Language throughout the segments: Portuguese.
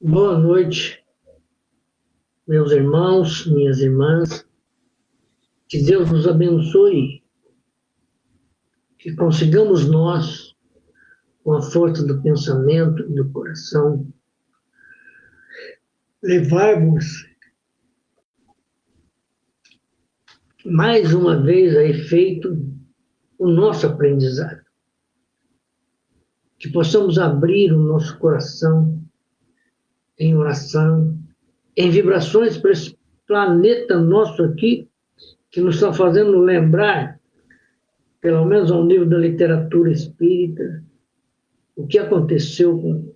Boa noite, meus irmãos, minhas irmãs. Que Deus nos abençoe, que consigamos nós, com a força do pensamento e do coração, levarmos mais uma vez a efeito o nosso aprendizado. Que possamos abrir o nosso coração em oração, em vibrações para esse planeta nosso aqui, que nos está fazendo lembrar, pelo menos ao nível da literatura espírita, o que aconteceu com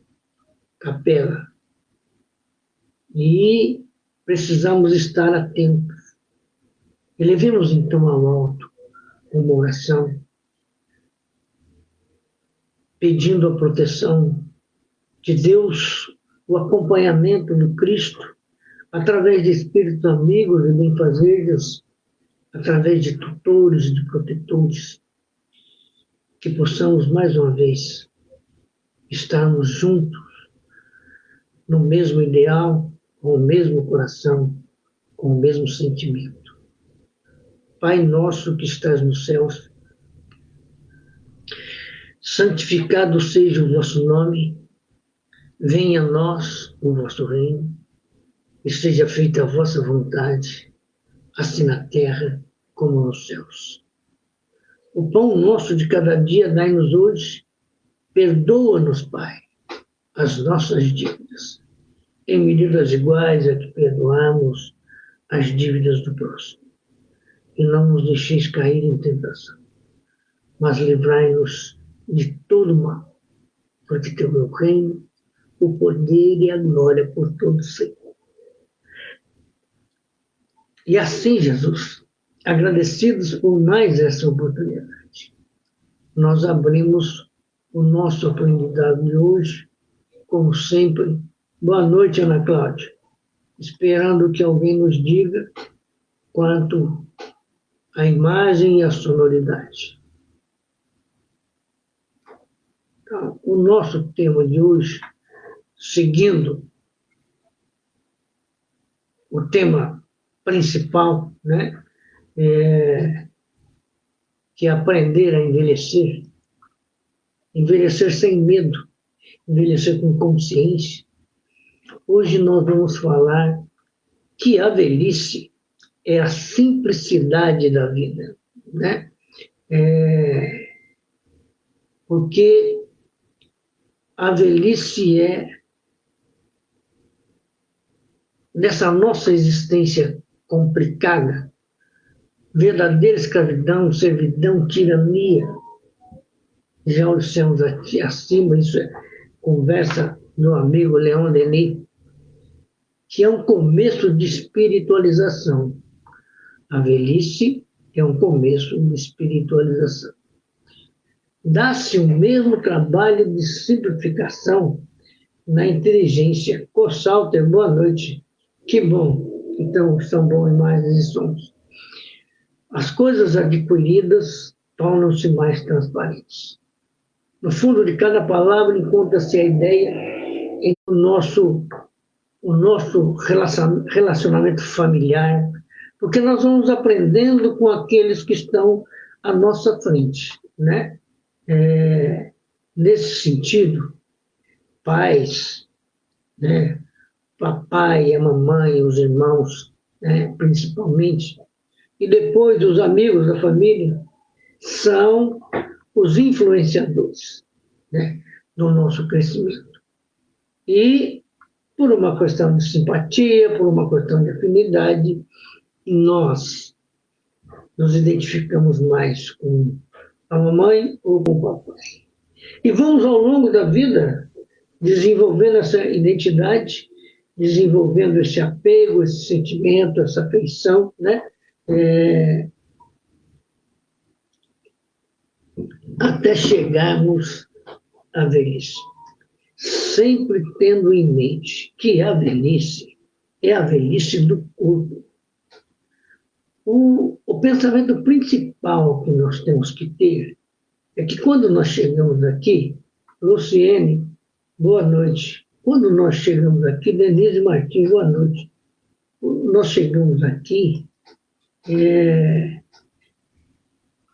Capela. E precisamos estar atentos. Elevemos então ao alto uma oração, pedindo a proteção de Deus, o acompanhamento do Cristo, através de espíritos amigos e benfazejos, através de tutores e de protetores, que possamos mais uma vez estarmos juntos no mesmo ideal, com o mesmo coração, com o mesmo sentimento. Pai nosso que estás nos céus, santificado seja o vosso nome, venha a nós o vosso reino, e seja feita a vossa vontade, assim na terra como nos céus. O pão nosso de cada dia dai-nos hoje, perdoa-nos, Pai, as nossas dívidas, em medidas iguais a que perdoamos as dívidas do próximo. E não nos deixeis cair em tentação, mas livrai-nos de todo mal, porque teu é o reino, o poder e a glória por todo sempre. E assim, Jesus, agradecidos por mais essa oportunidade, nós abrimos o nosso aprendizado de hoje, como sempre. Boa noite, Ana Cláudia. Esperando que alguém nos diga quanto à imagem e à sonoridade. Então, o nosso tema de hoje, seguindo o tema principal, né, que é aprender a envelhecer, envelhecer sem medo, envelhecer com consciência. Hoje nós vamos falar que a velhice é a simplicidade da vida, né? Porque a velhice é, nessa nossa existência complicada, verdadeira escravidão, servidão, tirania. Já olhamos aqui acima, isso é conversa do amigo Leon Denis, que é um começo de espiritualização. A velhice é um começo de espiritualização. Dá-se o mesmo trabalho de simplificação na inteligência. Cossalter, boa noite. Que bom. Então, são bons imagens e sons. As coisas adquiridas tornam-se mais transparentes. No fundo de cada palavra encontra-se a ideia em o nosso relacionamento familiar, porque nós vamos aprendendo com aqueles que estão à nossa frente, né? Nesse sentido, pais, né? Papai, a mamãe, os irmãos, né? Principalmente, e depois os amigos da família, são os influenciadores, né? Do nosso crescimento. E, por uma questão de simpatia, por uma questão de afinidade, nós nos identificamos mais com a mamãe ou com o papai. E vamos, ao longo da vida, desenvolvendo essa identidade, desenvolvendo esse apego, esse sentimento, essa afeição, né? Até chegarmos à velhice. Sempre tendo em mente que a velhice é a velhice do corpo. O pensamento principal que nós temos que ter é que quando nós chegamos aqui, Luciene, boa noite, quando nós chegamos aqui, Denise Martins, boa noite. Nós chegamos aqui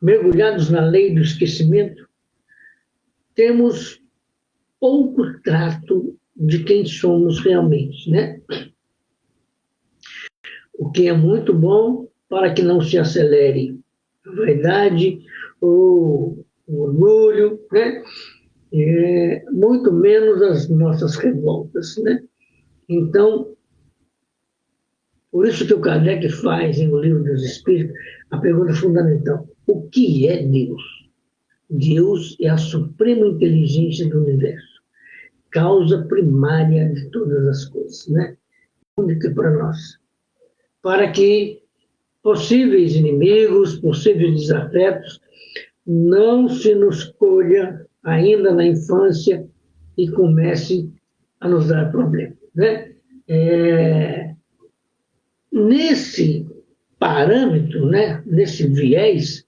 mergulhados na lei do esquecimento, temos pouco trato de quem somos realmente, né? O que é muito bom para que não se acelere a vaidade ou o orgulho, né? Muito menos as nossas revoltas, né? Então, por isso que o Kardec faz, em O Livro dos Espíritos, a pergunta fundamental: o que é Deus? Deus é a suprema inteligência do universo, causa primária de todas as coisas, né? Única para nós. Para que possíveis inimigos, possíveis desafetos, não se nos colha ainda na infância e comece a nos dar problemas, né? Nesse parâmetro, né? Nesse viés,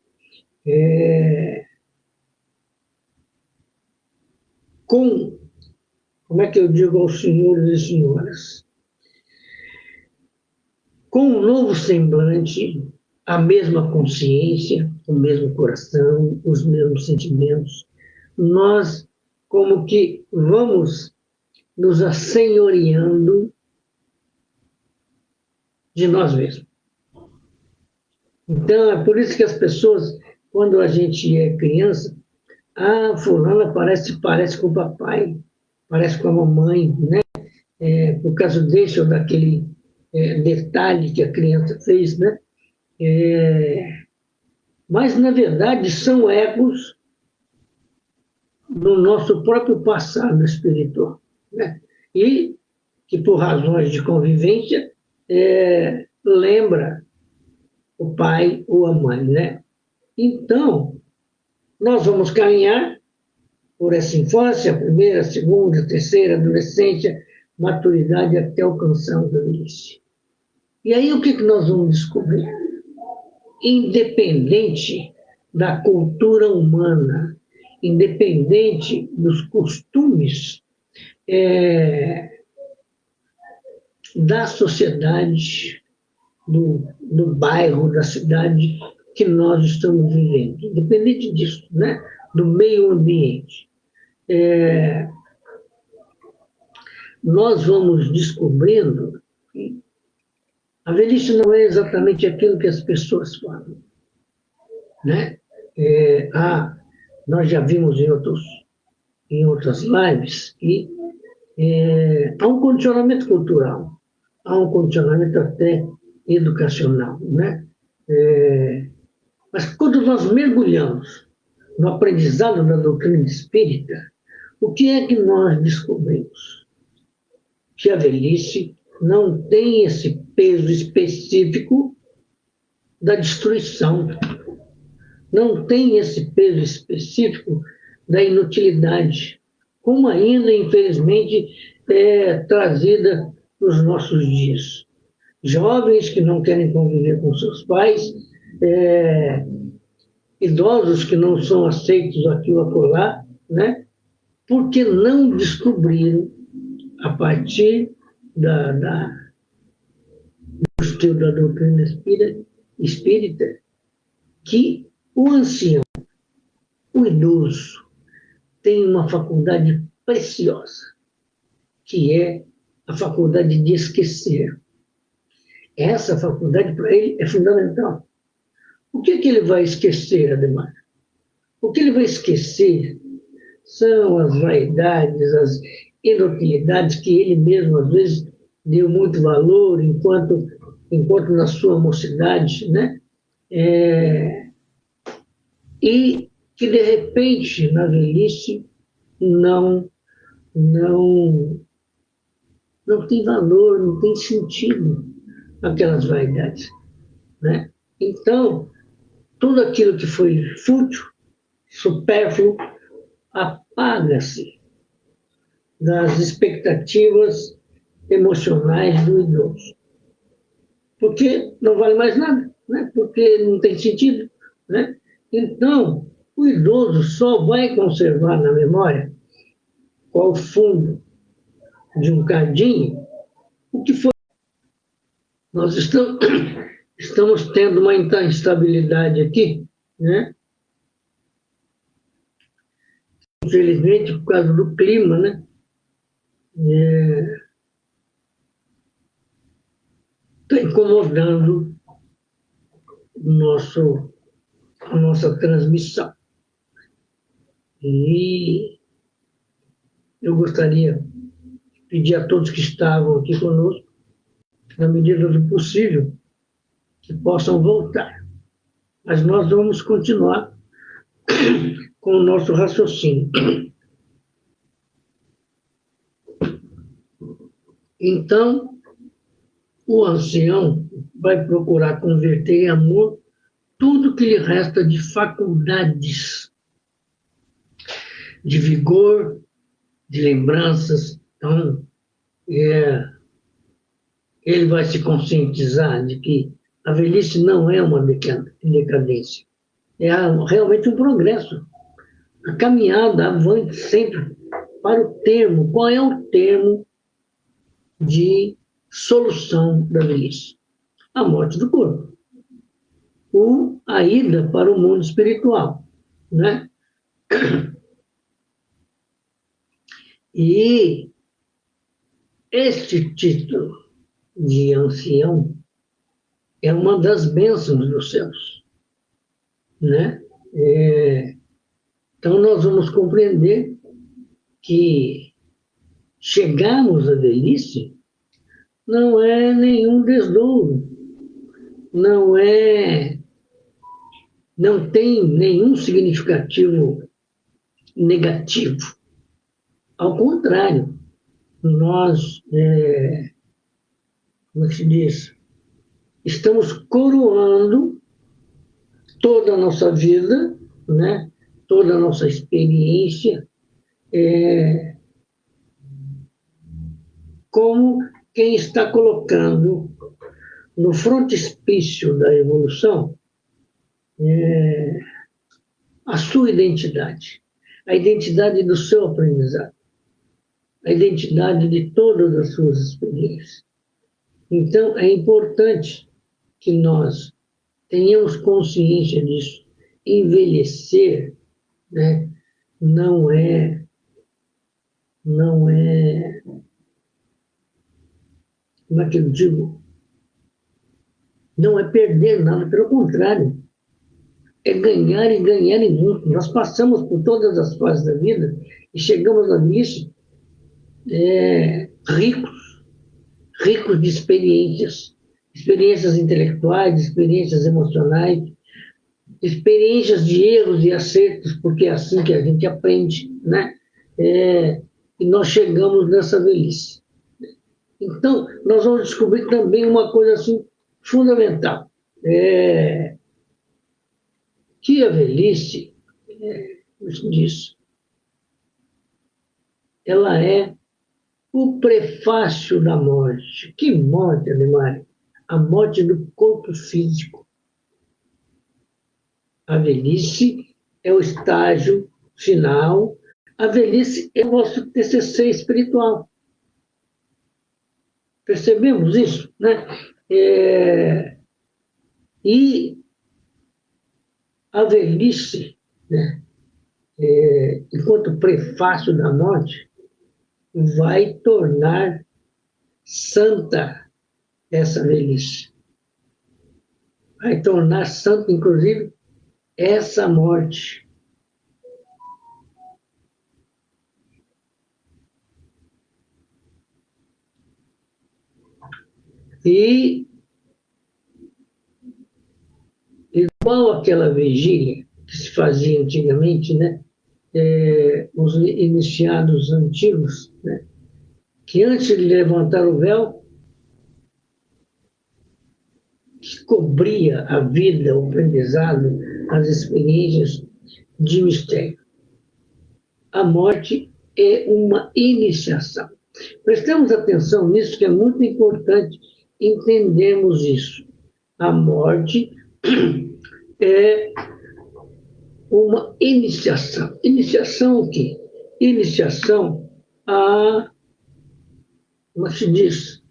como é que eu digo aos senhores e senhoras? Com um novo semblante, a mesma consciência, o mesmo coração, os mesmos sentimentos, nós como que vamos nos assenhoreando de nós mesmos. Então, é por isso que as pessoas, quando a gente é criança, fulana parece com o papai, parece com a mamãe, né? Por causa desse ou daquele detalhe que a criança fez, né? Mas, na verdade, são ecos do nosso próprio passado espiritual, né? E que, por razões de convivência, lembra o pai ou a mãe, né? Então, nós vamos caminhar por essa infância, primeira, segunda, terceira, adolescência, maturidade, até alcançar a velhice. E aí o que nós vamos descobrir? Independente da cultura humana, independente dos costumes da sociedade, do bairro, da cidade que nós estamos vivendo, independente disso, né? Do meio ambiente. Nós vamos descobrindo que a velhice não é exatamente aquilo que as pessoas falam, né? Nós já vimos em outras lives que há um condicionamento cultural, há um condicionamento até educacional, né? Mas quando nós mergulhamos no aprendizado da doutrina espírita, o que é que nós descobrimos? Que a velhice não tem esse peso específico da destruição, não tem esse peso específico da inutilidade, como ainda, infelizmente, é trazida nos nossos dias. Jovens que não querem conviver com seus pais, idosos que não são aceitos aqui ou acolá, né? Porque não descobriram, a partir do estudo da doutrina espírita, que o ancião, o idoso, tem uma faculdade preciosa, que é a faculdade de esquecer. Essa faculdade, para ele, é fundamental. O que ele vai esquecer, Ademar? O que ele vai esquecer são as vaidades, as inutilidades que ele mesmo, às vezes, deu muito valor enquanto na sua mocidade, né? E que, de repente, na velhice, não tem valor, não tem sentido aquelas vaidades, né? Então, tudo aquilo que foi fútil, supérfluo, apaga-se das expectativas emocionais do idoso. Porque não vale mais nada, né? Porque não tem sentido, né? Então, o idoso só vai conservar na memória qual fundo de um cadinho, o que foi? Nós estamos tendo uma instabilidade aqui, né? Infelizmente, por causa do clima, né? Está incomodando a nossa transmissão. E eu gostaria de pedir a todos que estavam aqui conosco, na medida do possível, que possam voltar. Mas nós vamos continuar com o nosso raciocínio. Então, o ancião vai procurar converter em amor tudo que lhe resta de faculdades, de vigor, de lembranças. Então, ele vai se conscientizar de que a velhice não é uma decadência, é realmente um progresso. A caminhada avante sempre para o termo. Qual é o termo de solução da velhice? A morte do corpo. Ou a ida para o mundo espiritual, né? E este título de ancião é uma das bênçãos dos céus, né? Então nós vamos compreender que chegarmos à velhice não é nenhum desdouro, não tem nenhum significativo negativo. Ao contrário, nós, como se diz, estamos coroando toda a nossa vida, né? Toda a nossa experiência, como quem está colocando no frontispício da evolução a sua identidade, a identidade do seu aprendizado, a identidade de todas as suas experiências. Então, é importante que nós tenhamos consciência disso. Envelhecer, né, não é, como é que eu digo? Não é perder nada, pelo contrário, é ganhar e ganhar e muito. Nós passamos por todas as fases da vida e chegamos a nisso ricos de experiências intelectuais, experiências emocionais, experiências de erros e acertos, porque é assim que a gente aprende, né? E nós chegamos nessa velhice. Então, nós vamos descobrir também uma coisa assim fundamental, que a velhice, como se diz, ela é o prefácio da morte. Que morte, Ademar? A morte do corpo físico. A velhice é o estágio final. A velhice é o nosso TCC espiritual. Percebemos isso, né? E a velhice, né, enquanto prefácio da morte, vai tornar santa essa velhice. Vai tornar santa, inclusive, essa morte. E, igual aquela vigília que se fazia antigamente, né? Os iniciados antigos, né? Que antes de levantar o véu, que cobria a vida, o aprendizado, as experiências de mistério. A morte é uma iniciação. Prestemos atenção nisso, que é muito importante entendermos isso. A morte é uma iniciação. Iniciação o quê? Iniciação a como se diz,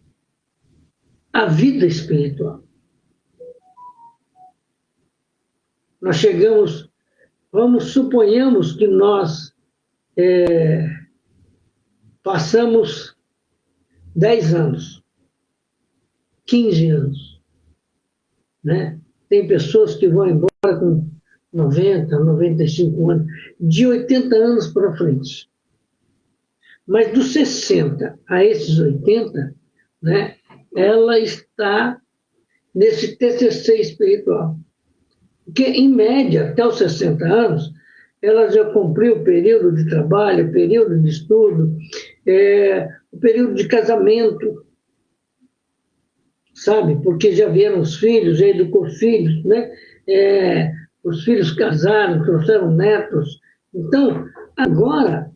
a vida espiritual. Nós chegamos, suponhamos que nós passamos 10 anos, 15 anos, né? Tem pessoas que vão embora com 90, 95 anos, de 80 anos para frente. Mas dos 60 a esses 80, né, ela está nesse TCC espiritual. Porque, em média, até os 60 anos, ela já cumpriu o período de trabalho, o período de estudo, o período de casamento, sabe? Porque já vieram os filhos, já educou filhos, né? Os filhos casaram, trouxeram netos. Então, agora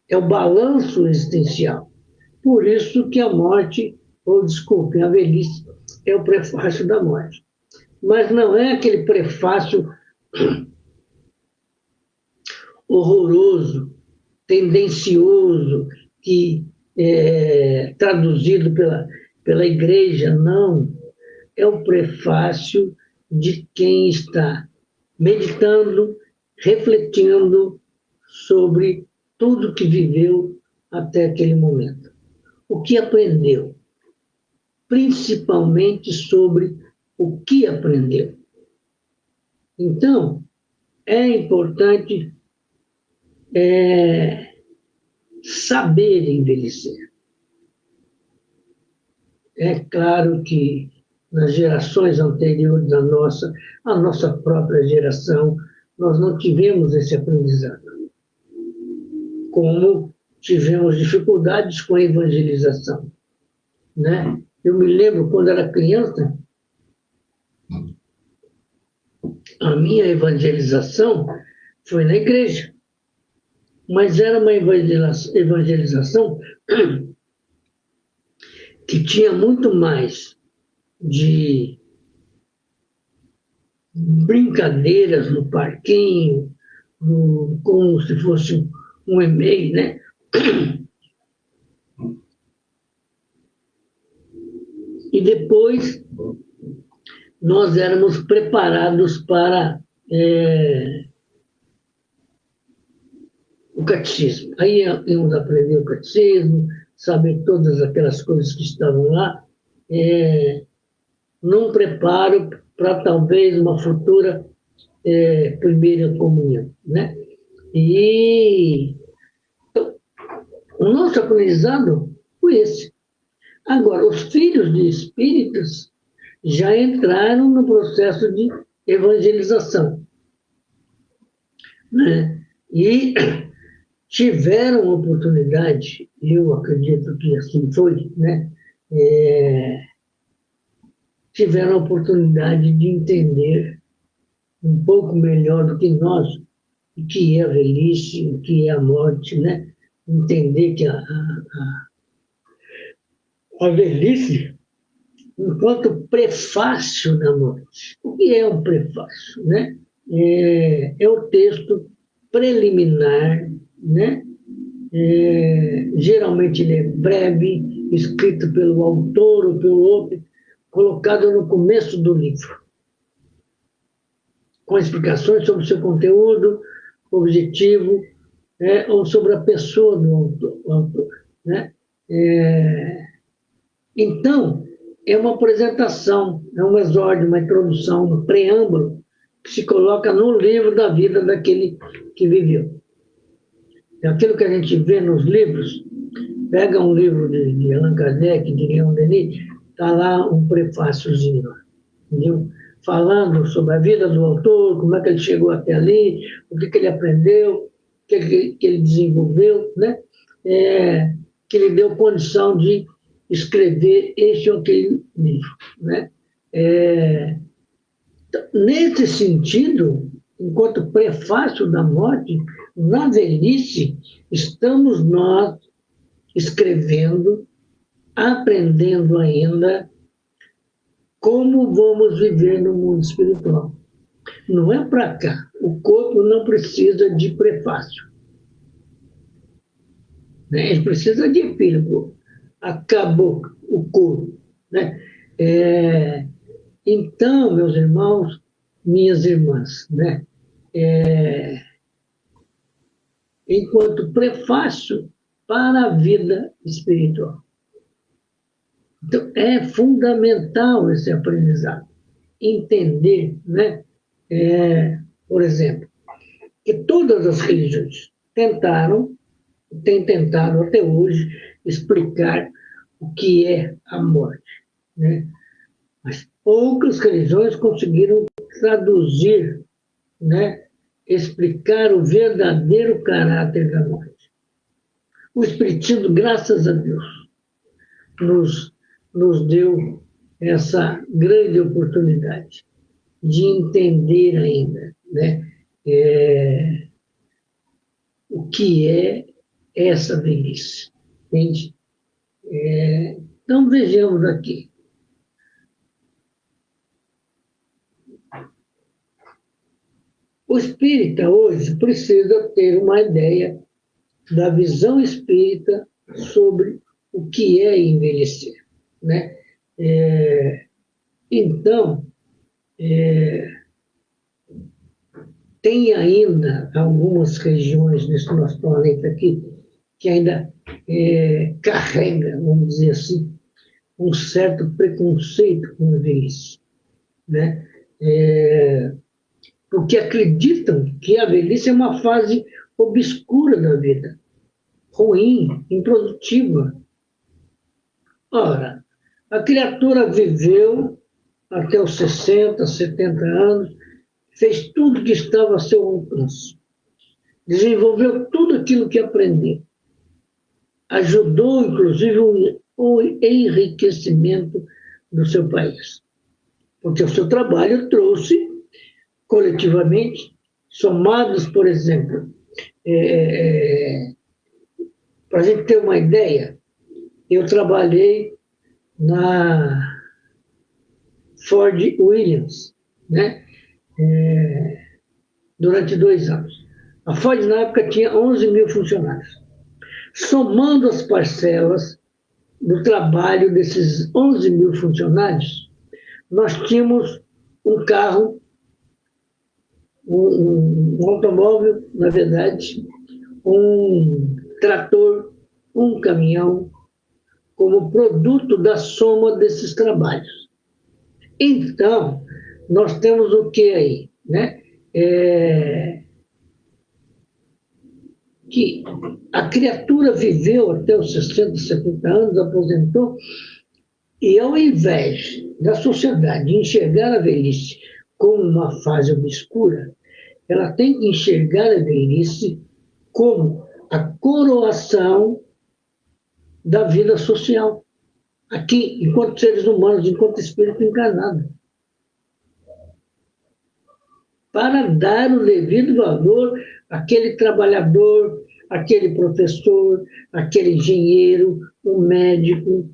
é o balanço existencial. Por isso que a morte, ou desculpe, a velhice, é o prefácio da morte. Mas não é aquele prefácio horroroso, tendencioso, que é traduzido pela igreja, não. É o prefácio de quem está meditando, refletindo sobre tudo que viveu até aquele momento. O que aprendeu, principalmente sobre o que aprendeu. Então, é importante saber envelhecer. É claro que nas gerações anteriores à nossa própria geração, nós não tivemos esse aprendizado. Como tivemos dificuldades com a evangelização, né? Eu me lembro, quando era criança, a minha evangelização foi na igreja. Mas era uma evangelização que tinha muito mais de brincadeiras no parquinho, como se fosse um e-mail, né? E depois nós éramos preparados para o catecismo. Aí íamos aprender o catecismo, saber todas aquelas coisas que estavam lá, num preparo para talvez uma futura primeira comunhão, né? E então, o nosso aprendizado foi esse. Agora, os filhos de espíritos já entraram no processo de evangelização, né? E tiveram a oportunidade, eu acredito que assim foi, né? Tiveram a oportunidade de entender um pouco melhor do que nós o que é a velhice, o que é a morte, né? Entender que a velhice, enquanto prefácio da morte. O que é um prefácio, né? É o texto preliminar, né? Geralmente ele é breve, escrito pelo autor ou pelo outro, colocado no começo do livro, com explicações sobre o seu conteúdo, objetivo, ou sobre a pessoa do autor, né? Então, é uma apresentação, é um exórdio, uma introdução, um preâmbulo que se coloca no livro da vida daquele que viveu. É aquilo que a gente vê nos livros. Pega um livro de Allan Kardec, de Leon Denis, está lá um prefáciozinho, entendeu? Falando sobre a vida do autor, como é que ele chegou até ali, o que ele aprendeu, o que ele desenvolveu, né? Que ele deu condição de escrever este ou aquele livro, né? Nesse sentido, enquanto prefácio da morte, na velhice, estamos nós escrevendo, aprendendo ainda como vamos viver no mundo espiritual. Não é para cá. O corpo não precisa de prefácio, né? Ele precisa de epílogo. acabou o corpo, né? Então, meus irmãos, minhas irmãs, né? Enquanto prefácio para a vida espiritual. Então, é fundamental esse aprendizado. Entender, né? Por exemplo, que todas as religiões têm tentado até hoje explicar o que é a morte, né? Mas poucas religiões conseguiram traduzir, né? Explicar o verdadeiro caráter da morte. O Espiritismo, graças a Deus, nos deu essa grande oportunidade de entender ainda, né? O que é essa velhice. Entende? Então, vejamos aqui. O espírita hoje precisa ter uma ideia da visão espírita sobre o que é envelhecer, né? Então, tem ainda algumas regiões nesse nosso planeta aqui que ainda carrega, vamos dizer assim, um certo preconceito com a velhice, né? Porque acreditam que a velhice é uma fase obscura da vida, ruim, improdutiva. Ora, a criatura viveu até os 60, 70 anos, fez tudo que estava a seu alcance, desenvolveu tudo aquilo que aprendeu, ajudou, inclusive, o enriquecimento do seu país, porque o seu trabalho trouxe, coletivamente, somados, por exemplo, para a gente ter uma ideia, eu trabalhei na Ford Williams, né? Durante 2 anos. A Ford, na época, tinha 11 mil funcionários. Somando as parcelas do trabalho desses 11 mil funcionários, nós tínhamos um carro, um automóvel, na verdade, um trator, um caminhão, como produto da soma desses trabalhos. Então, nós temos o que aí? Né? Que a criatura viveu até os 60, 70 anos, aposentou, e ao invés da sociedade enxergar a velhice como uma fase obscura, ela tem que enxergar a velhice como a coroação da vida social, aqui, enquanto seres humanos, enquanto espírito encarnado, para dar o devido valor àquele trabalhador, àquele professor, àquele engenheiro, o médico,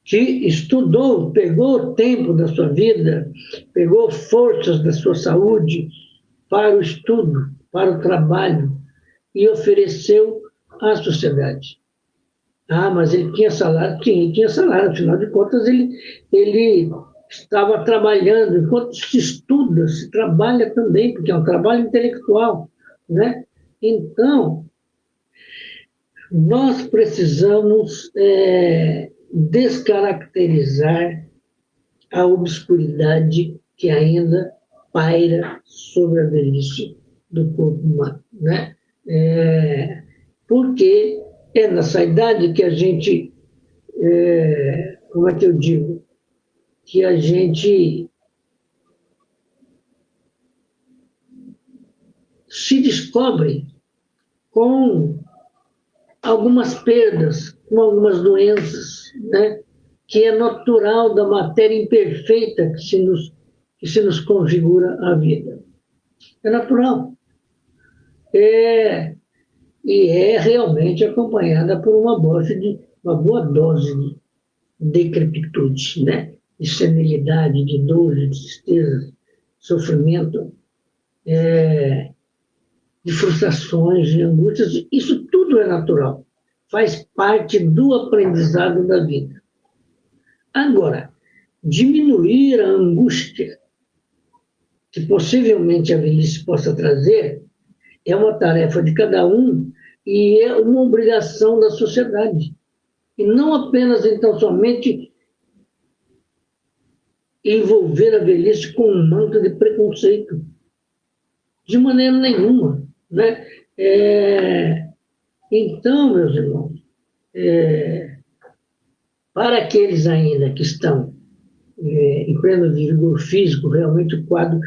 que estudou, pegou o tempo da sua vida, pegou forças da sua saúde para o estudo, para o trabalho, e ofereceu à sociedade. Ah, mas ele tinha salário? Sim, ele tinha salário, afinal de contas ele estava trabalhando. Enquanto se estuda, se trabalha também, porque é um trabalho intelectual, né? Então, nós precisamos descaracterizar a obscuridade que ainda paira sobre a velhice do corpo humano, né? Porque é nessa idade que a gente, como é que eu digo, que a gente se descobre com algumas perdas, com algumas doenças, né? Que é natural da matéria imperfeita que se nos configura a vida. É natural. E é realmente acompanhada por uma boa dose de decrepitude, né? De senilidade, de dor, de tristeza, sofrimento, de frustrações, de angústias. Isso tudo é natural. faz parte do aprendizado da vida. Agora, diminuir a angústia que possivelmente a velhice possa trazer é uma tarefa de cada um e é uma obrigação da sociedade. E não apenas, então, somente envolver a velhice com um manto de preconceito. De maneira nenhuma. Né? Então, meus irmãos, para aqueles ainda que estão em pleno vigor físico, realmente o quadro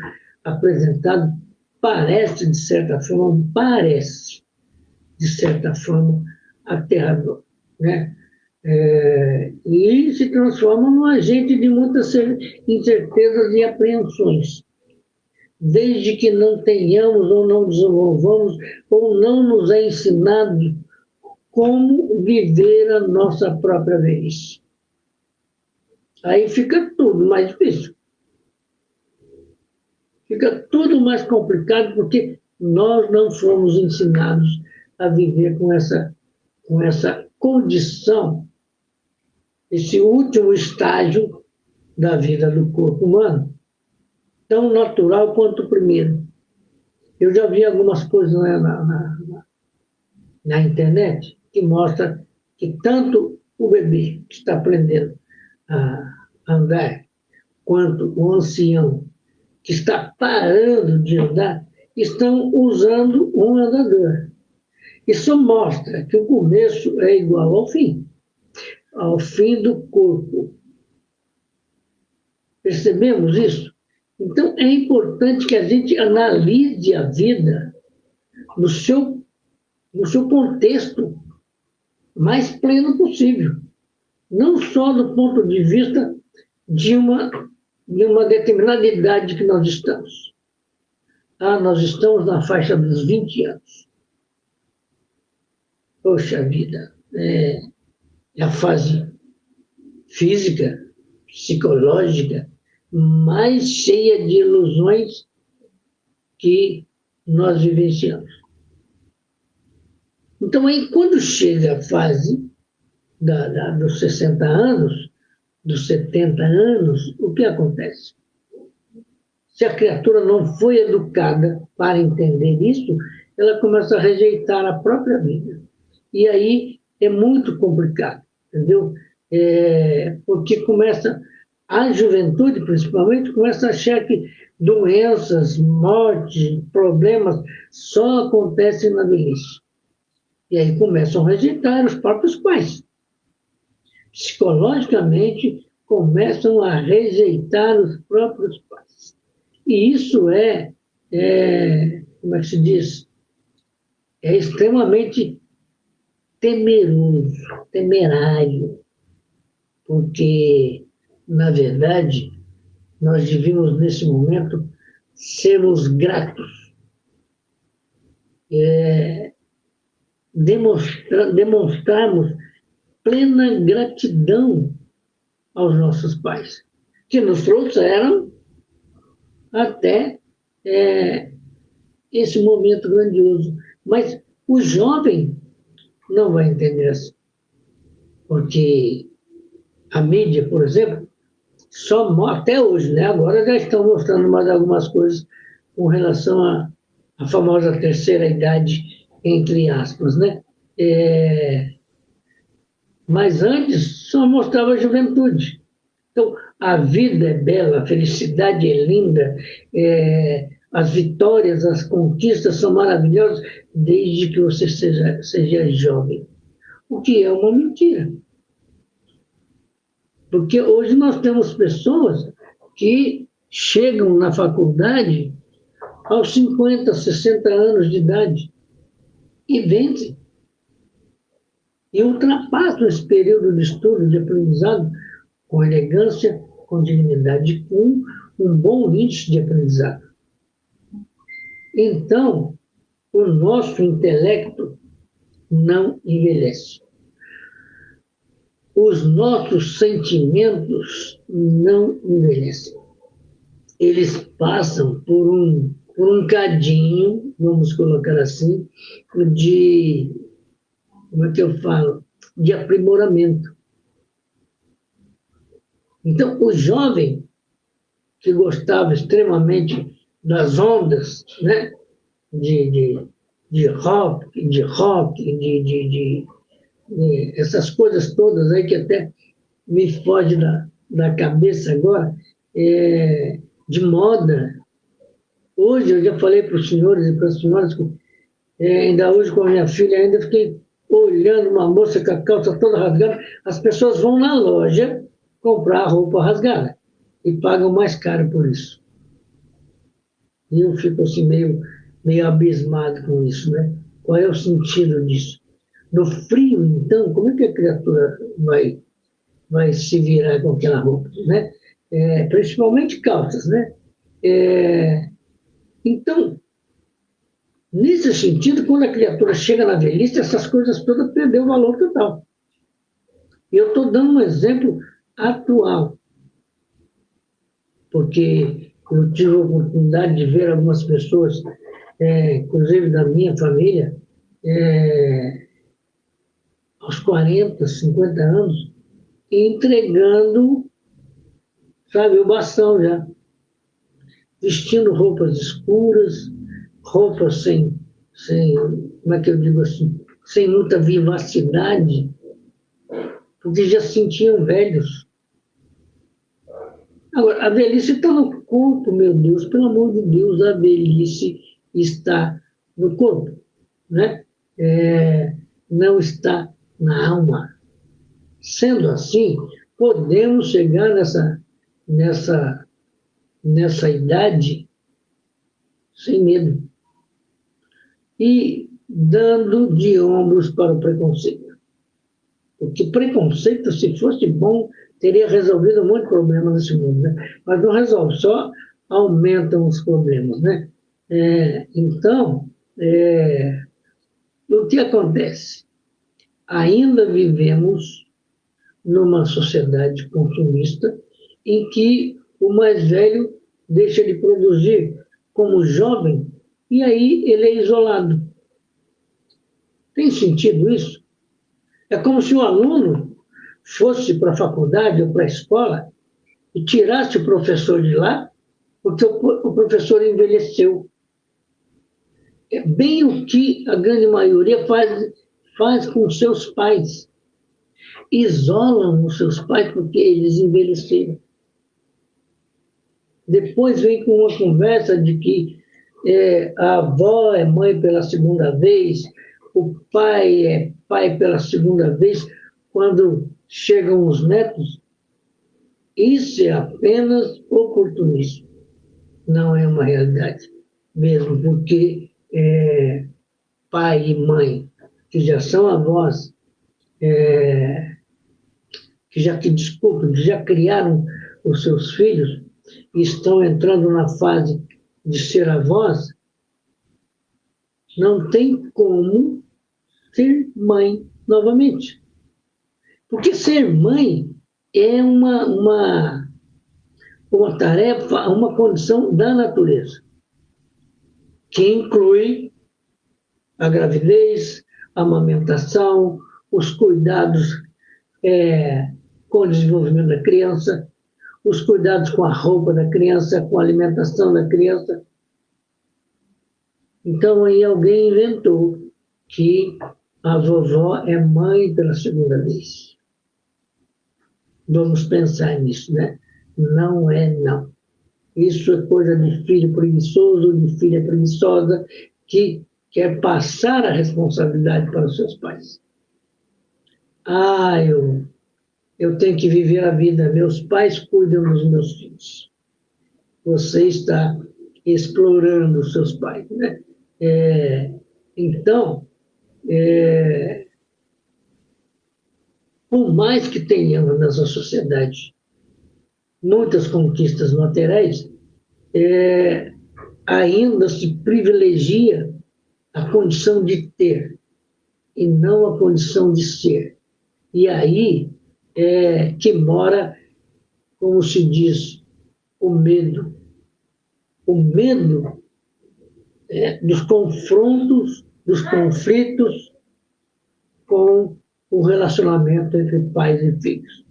apresentado parece, de certa forma, aterrador. Né? E se transforma num agente de muitas incertezas e apreensões. Desde que não tenhamos ou não desenvolvamos ou não nos é ensinado como viver a nossa própria velhice. Aí fica tudo mais difícil. Fica tudo mais complicado porque nós não fomos ensinados a viver com essa condição, esse último estágio da vida do corpo humano, tão natural quanto o primeiro. Eu já vi algumas coisas na internet que mostram que tanto o bebê que está aprendendo a andar, quanto o ancião que está parando de andar, estão usando um andador. Isso mostra que o começo é igual ao fim do corpo. Percebemos isso? Então, é importante que a gente analise a vida no seu contexto mais pleno possível. Não só do ponto de vista de uma determinada idade que nós estamos. Nós estamos na faixa dos 20 anos. Poxa vida, é a fase física, psicológica, mais cheia de ilusões que nós vivenciamos. Então, aí, quando chega a fase dos 60 anos, dos 70 anos, o que acontece? Se a criatura não foi educada para entender isso, ela começa a rejeitar a própria vida. E aí é muito complicado, entendeu? Porque a juventude, principalmente, começa a achar que doenças, morte, problemas só acontecem na velhice. E aí começam a rejeitar os próprios pais. Psicologicamente, começam a rejeitar os próprios pais. E isso como é que se diz? É extremamente temerário, porque, na verdade, nós devíamos, nesse momento, sermos gratos, demonstrarmos plena gratidão aos nossos pais, que nos trouxeram até esse momento grandioso. Mas o jovem não vai entender assim, porque a mídia, por exemplo, só até hoje, né? Agora já estão mostrando mais algumas coisas com relação à famosa terceira idade, entre aspas, né? Mas antes só mostrava a juventude. Então, a vida é bela, a felicidade é linda, as vitórias, as conquistas são maravilhosas desde que você seja jovem. O que é uma mentira. Porque hoje nós temos pessoas que chegam na faculdade aos 50, 60 anos de idade e vencem. E ultrapassam esse período de estudo, de aprendizado, com elegância, com dignidade, com um bom índice de aprendizado. Então, o nosso intelecto não envelhece. Os nossos sentimentos não envelhecem. Eles passam por um cadinho, vamos colocar assim, de como é que eu falo, de aprimoramento. Então, o jovem que gostava extremamente das ondas, né? de essas coisas todas aí que até me foge da cabeça agora, de moda. Hoje, eu já falei para os senhores e para as senhoras, ainda hoje com a minha filha, ainda fiquei olhando uma moça com a calça toda rasgada. As pessoas vão na loja comprar roupa rasgada e pagam mais caro por isso. E eu fico assim meio abismado com isso, né? Qual é o sentido disso? No frio, então, como é que a criatura vai se virar com aquela roupa, né? Principalmente calças, né? Então, nesse sentido, quando a criatura chega na velhice, essas coisas todas perdeu o valor total. E eu estou dando um exemplo atual, porque eu tive a oportunidade de ver algumas pessoas, inclusive da minha família, aos 40, 50 anos, entregando, sabe, o bastão já, vestindo roupas escuras, roupas sem, como é que eu digo assim, sem muita vivacidade, porque já se sentiam velhos. Agora, a velhice está no corpo, meu Deus, pelo amor de Deus, a velhice está no corpo, né? Não está na alma. Sendo assim, podemos chegar nessa idade sem medo e dando de ombros para o preconceito. Porque preconceito, se fosse bom, teria resolvido um monte de problemas nesse mundo, né? Mas não resolve, só aumentam os problemas, né? Então, o que acontece? Ainda vivemos numa sociedade consumista em que o mais velho deixa de produzir como jovem e aí ele é isolado. Tem sentido isso? É como se o aluno fosse para a faculdade ou para a escola e tirasse o professor de lá porque o professor envelheceu. É bem o que a grande maioria faz com seus pais. Isolam os seus pais porque eles envelheceram. Depois vem com uma conversa de que a avó é mãe pela segunda vez, o pai é pai pela segunda vez, quando chegam os netos. Isso é apenas oportunismo, não é uma realidade mesmo, porque pai e mãe, que já são avós, que já criaram os seus filhos, e estão entrando na fase de ser avós, não tem como ser mãe novamente. Porque ser mãe é uma tarefa, uma condição da natureza, que inclui a gravidez, a amamentação, os cuidados com o desenvolvimento da criança, os cuidados com a roupa da criança, com a alimentação da criança. Então, aí alguém inventou que a vovó é mãe pela segunda vez. Vamos pensar nisso, né? Não é, não. Isso é coisa de filho preguiçoso, de filha preguiçosa, que quer passar a responsabilidade para os seus pais. Eu tenho que viver a vida, meus pais cuidam dos meus filhos. Você está explorando os seus pais, né? Então, por mais que tenhamos nessa sociedade muitas conquistas materiais, ainda se privilegia a condição de ter e não a condição de ser. E aí que mora, como se diz, o medo. O medo dos confrontos, dos conflitos, com o relacionamento entre pais e filhos,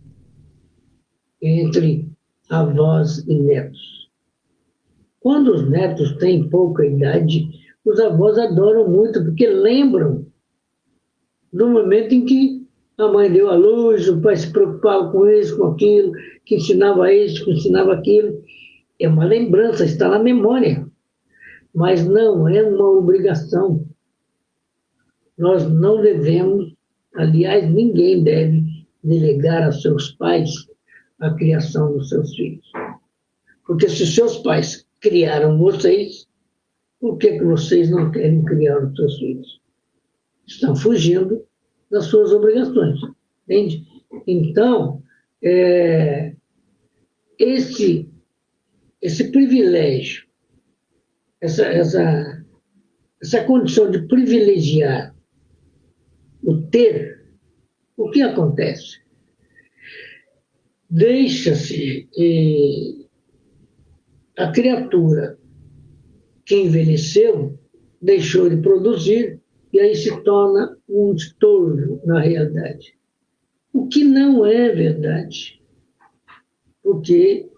entre avós e netos. Quando os netos têm pouca idade, os avós adoram muito, porque lembram do momento em que a mãe deu à luz, o pai se preocupava com isso, com aquilo, que ensinava isso, que ensinava aquilo. É uma lembrança, está na memória, mas não é uma obrigação. Nós não devemos, aliás, ninguém deve delegar aos seus pais a criação dos seus filhos. Porque se seus pais criaram vocês, por que vocês não querem criar os seus filhos? Estão fugindo das suas obrigações, entende? Então, esse privilégio, essa condição de privilegiar o ter, o que acontece? Deixa-se a criatura que envelheceu, deixou de produzir, e aí se torna um estorvo na realidade. O que não é verdade. Porque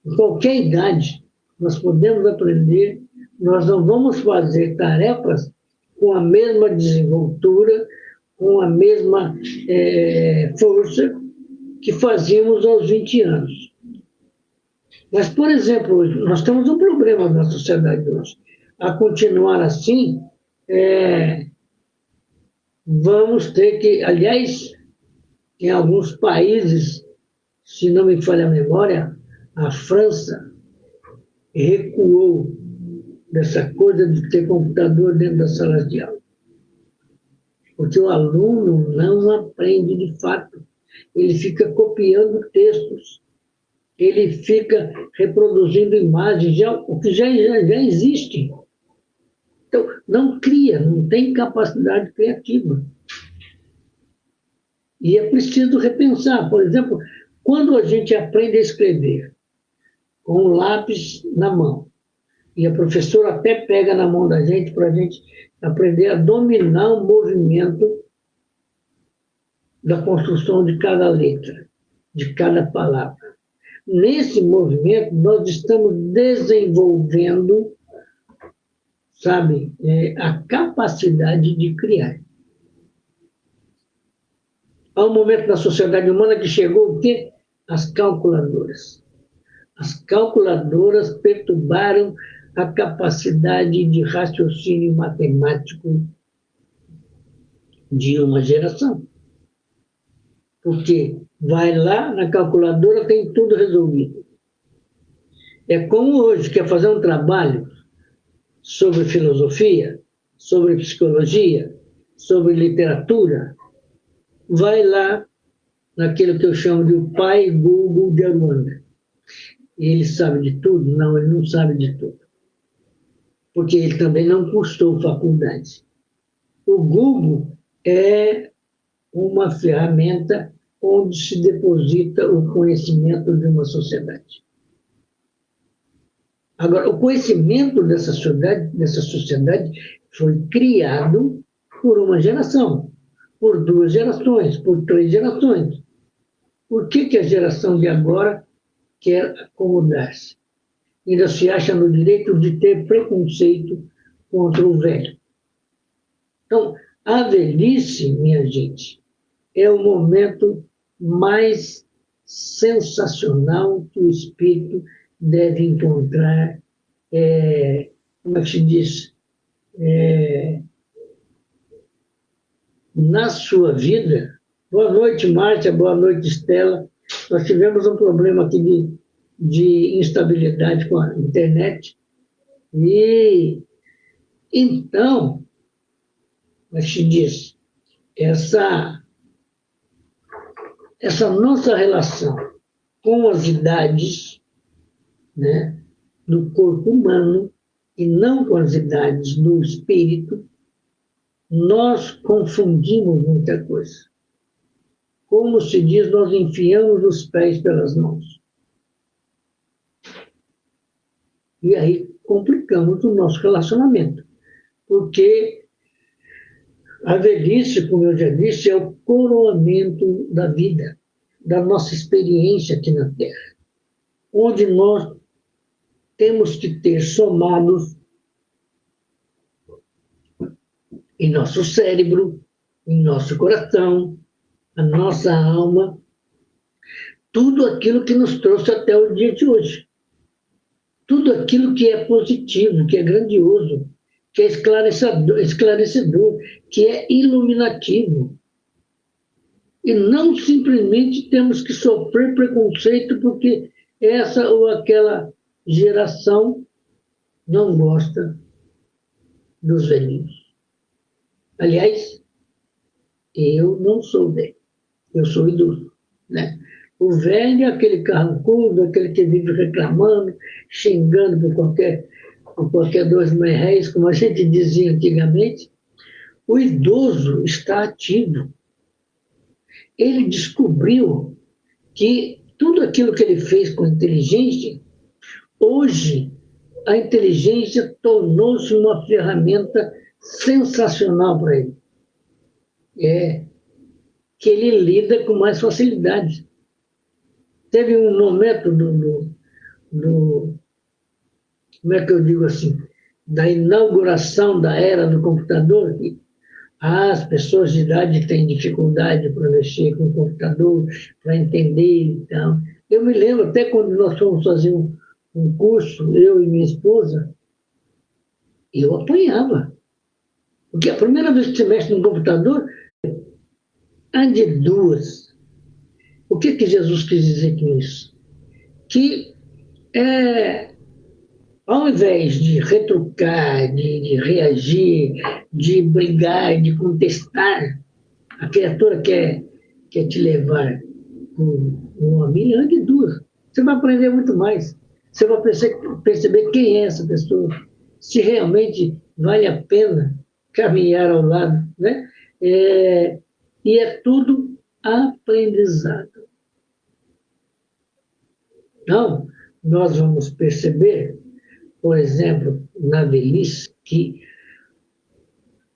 em qualquer idade nós podemos aprender, nós não vamos fazer tarefas com a mesma desenvoltura, com a mesma força que fazíamos aos 20 anos. Mas, por exemplo, nós temos um problema na sociedade hoje. A continuar assim, vamos ter que, aliás, em alguns países, se não me falha a memória, a França recuou dessa coisa de ter computador dentro das salas de aula. Porque o aluno não aprende de fato. Ele fica copiando textos, ele fica reproduzindo imagens, o que já existe. Então, não cria, não tem capacidade criativa. E é preciso repensar. Por exemplo, quando a gente aprende a escrever com um lápis na mão, e a professora até pega na mão da gente para a gente aprender a dominar o movimento da construção de cada letra, de cada palavra. Nesse movimento, nós estamos desenvolvendo, sabe, a capacidade de criar. Há um momento na sociedade humana que chegou o quê? As calculadoras. As calculadoras perturbaram a capacidade de raciocínio matemático de uma geração. Porque vai lá na calculadora, tem tudo resolvido. É como hoje, quer fazer um trabalho sobre filosofia, sobre psicologia, sobre literatura, vai lá naquilo que eu chamo de o pai Google de Aruanda. E ele sabe de tudo? Não, ele não sabe de tudo. Porque ele também não cursou faculdade. O Google é uma ferramenta onde se deposita o conhecimento de uma sociedade. Agora, o conhecimento dessa sociedade foi criado por uma geração, por 2 gerações, por 3 gerações. Por que a geração de agora quer acomodar-se? Ainda se acha no direito de ter preconceito contra o velho. Então, a velhice, minha gente, é o momento mais sensacional que o espírito deve encontrar, como é que se diz, na sua vida. Boa noite, Márcia, boa noite, Estela. Nós tivemos um problema aqui de instabilidade com a internet. E então, como é que se diz, essa nossa relação com as idades, né, do corpo humano e não com as idades do espírito, nós confundimos muita coisa. Como se diz, nós enfiamos os pés pelas mãos. E aí complicamos o nosso relacionamento. Porque A velhice, como eu já disse, é o coroamento da vida, da nossa experiência aqui na Terra, onde nós temos que ter somados em nosso cérebro, em nosso coração, a nossa alma, tudo aquilo que nos trouxe até o dia de hoje. Tudo aquilo que é positivo, que é grandioso, que é esclarecedor, que é iluminativo. E não simplesmente temos que sofrer preconceito porque essa ou aquela geração não gosta dos velhinhos. Aliás, eu não sou velho, eu sou idoso, né? O velho é aquele carrancudo, aquele que vive reclamando, xingando por qualquer 2 mil réis, como a gente dizia antigamente. O idoso está ativo. Ele descobriu que tudo aquilo que ele fez com inteligência, hoje a inteligência tornou-se uma ferramenta sensacional para ele. É que ele lida com mais facilidade. Teve um momento como é que eu digo assim, da inauguração da era do computador, que as pessoas de idade têm dificuldade para mexer com o computador, para entender e tal. Eu me lembro até quando nós fomos fazer um curso, eu e minha esposa, eu apanhava. Porque a primeira vez que você mexe no computador, ande duas. O que Jesus quis dizer com isso? Que ao invés de retrucar, de reagir, de brigar, de contestar, a criatura quer te levar com uma milhão de duas. Você vai aprender muito mais. Você vai perceber quem é essa pessoa, se realmente vale a pena caminhar ao lado, né? E é tudo aprendizado. Então, nós vamos perceber, por exemplo, na velhice, que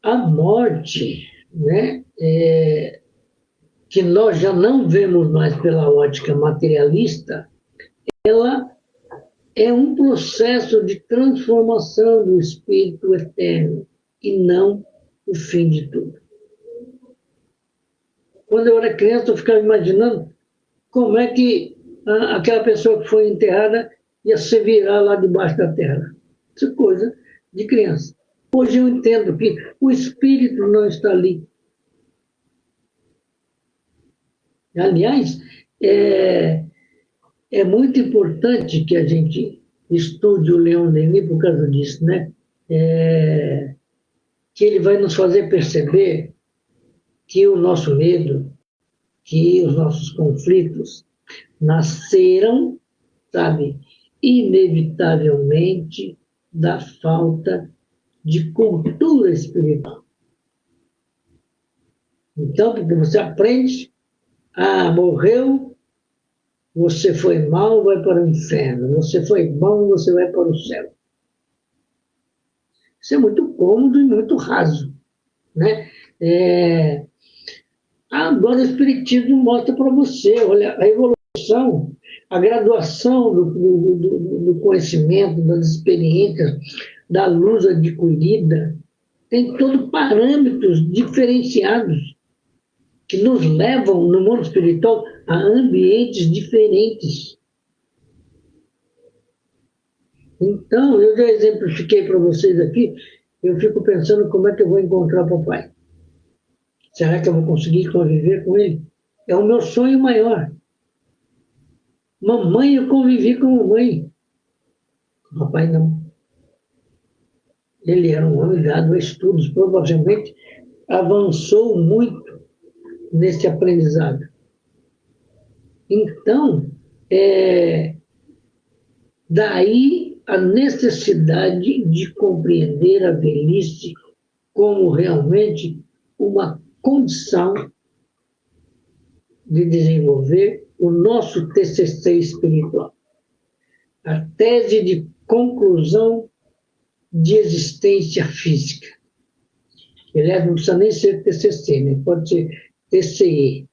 a morte, né, que nós já não vemos mais pela ótica materialista, ela é um processo de transformação do espírito eterno e não o fim de tudo. Quando eu era criança, eu ficava imaginando como é que aquela pessoa que foi enterrada ia se virar lá debaixo da terra. Isso é coisa de criança. Hoje eu entendo que o espírito não está ali. Aliás, é muito importante que a gente estude o Leon Denis por causa disso, né? Que ele vai nos fazer perceber que o nosso medo, que os nossos conflitos nasceram, sabe, inevitavelmente da falta de cultura espiritual. Então, porque você aprende, morreu, você foi mal, vai para o inferno. Você foi bom, você vai para o céu. Isso é muito cômodo e muito raso, né? Agora o Espiritismo mostra para você, olha, a evolução, a graduação do conhecimento, das experiências, da luz adquirida, tem todos parâmetros diferenciados que nos levam, no mundo espiritual, a ambientes diferentes. Então, eu já exemplifiquei para vocês aqui, eu fico pensando como é que eu vou encontrar papai. Será que eu vou conseguir conviver com ele? É o meu sonho maior. Mamãe, eu convivi com mamãe. Papai não. Ele era um homem dado a estudos, provavelmente avançou muito nesse aprendizado. Então, daí a necessidade de compreender a velhice como realmente uma condição de desenvolver o nosso TCC espiritual. A tese de conclusão de existência física. Aliás, não precisa nem ser TCC, né? Pode ser TCE,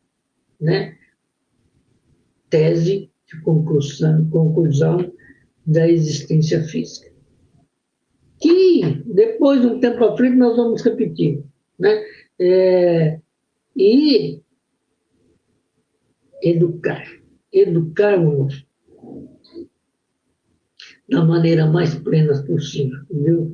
né? Tese de conclusão da existência física. Que depois, de um tempo à frente, nós vamos repetir, né? E educarmos da maneira mais plena possível, entendeu?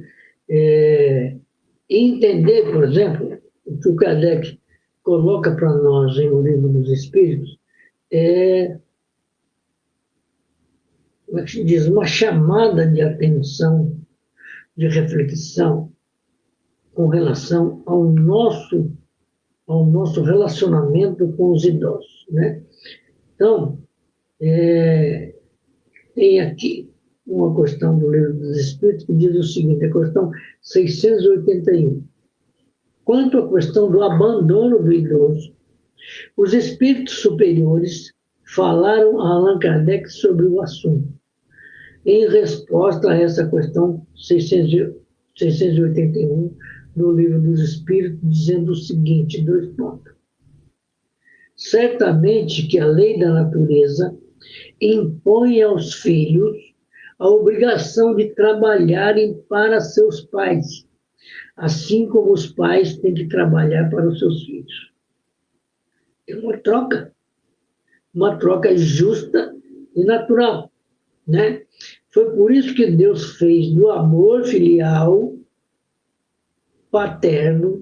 Entender, por exemplo, o que o Kardec coloca para nós em O Livro dos Espíritos, como é que se diz, uma chamada de atenção, de reflexão com relação ao nosso relacionamento com os idosos, né? Então, tem aqui uma questão do Livro dos Espíritos que diz o seguinte, a questão 681. Quanto à questão do abandono do idoso, os espíritos superiores falaram a Allan Kardec sobre o assunto, em resposta a essa questão 681 do Livro dos Espíritos, dizendo o seguinte, 2 pontos. Certamente que a lei da natureza impõe aos filhos a obrigação de trabalharem para seus pais, assim como os pais têm que trabalhar para os seus filhos. É uma troca justa e natural, né? Foi por isso que Deus fez do amor filial paterno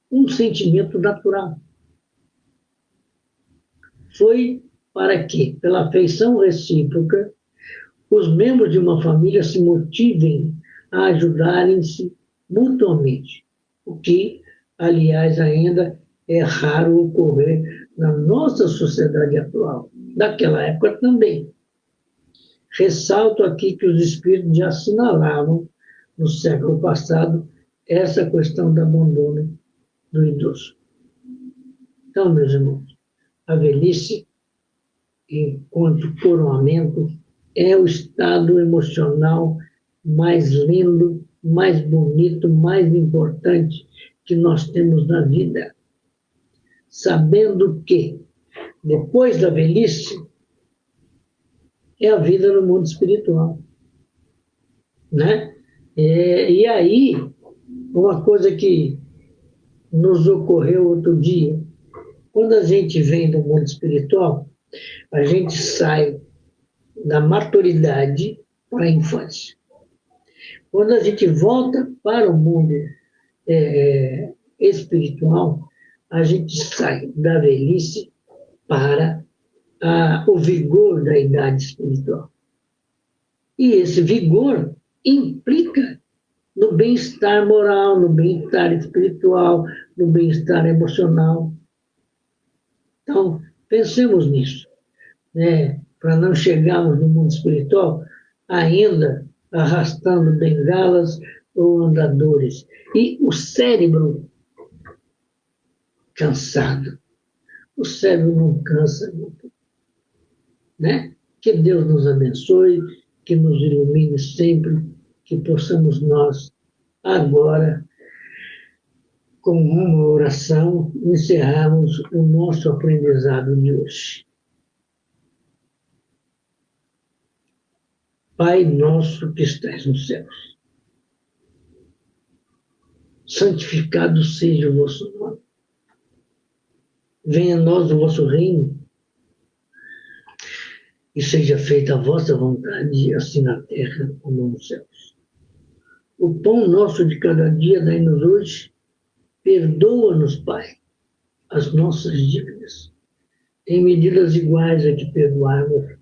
um sentimento natural. Foi para que, pela afeição recíproca, os membros de uma família se motivem a ajudarem-se mutuamente, o que, aliás, ainda é raro ocorrer na nossa sociedade atual, daquela época também. Ressalto aqui que os espíritos já assinalavam, no século passado, essa questão do abandono do idoso. Então, meus irmãos, a velhice, enquanto coroamento, é o estado emocional mais lindo, mais bonito, mais importante que nós temos na vida. Sabendo que, depois da velhice, é a vida no mundo espiritual, né? E aí, uma coisa que nos ocorreu outro dia, quando a gente vem do mundo espiritual, a gente sai da maturidade para a infância. Quando a gente volta para o mundo espiritual, a gente sai da velhice para o vigor da idade espiritual. E esse vigor implica no bem-estar moral, no bem-estar espiritual, no bem-estar emocional. Então, pensemos nisso, né? Para não chegarmos no mundo espiritual ainda arrastando bengalas ou andadores. E o cérebro cansado. O cérebro não cansa muito, né? Que Deus nos abençoe, que nos ilumine sempre, que possamos nós, agora, com uma oração, encerrarmos o nosso aprendizado de hoje. Pai nosso que estais nos céus, santificado seja o vosso nome. Venha a nós o vosso reino e seja feita a vossa vontade, assim na terra como nos céus. O pão nosso de cada dia dai-nos hoje, perdoa-nos, Pai, as nossas dívidas, em medidas iguais a que perdoarmos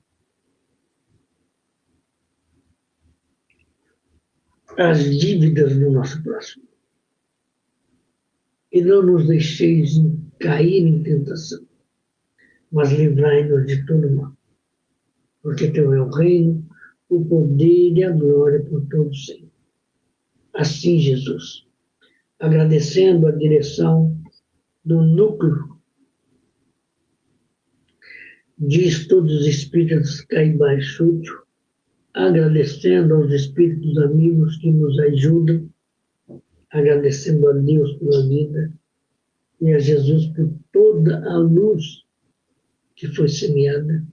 as dívidas do nosso próximo. E não nos deixeis cair em tentação, mas livrai-nos de todo mal. Porque teu é o reino, o poder e a glória por todos sempre. Assim, Jesus, agradecendo a direção do núcleo de estudos espíritas Caibai Chútil, agradecendo aos espíritos amigos que nos ajudam, agradecendo a Deus pela vida e a Jesus por toda a luz que foi semeada,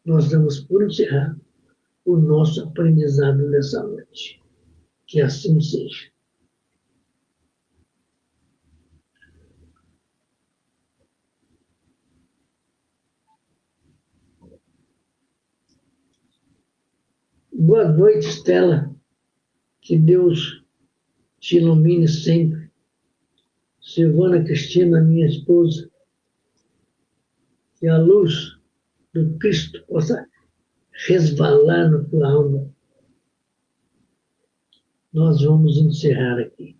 nós damos por encerrar o nosso aprendizado nessa noite. Que assim seja. Boa noite, Estela. Que Deus te ilumine sempre. Silvana Cristina, minha esposa, que a luz do Cristo possa resvalar na tua alma. Nós vamos encerrar aqui.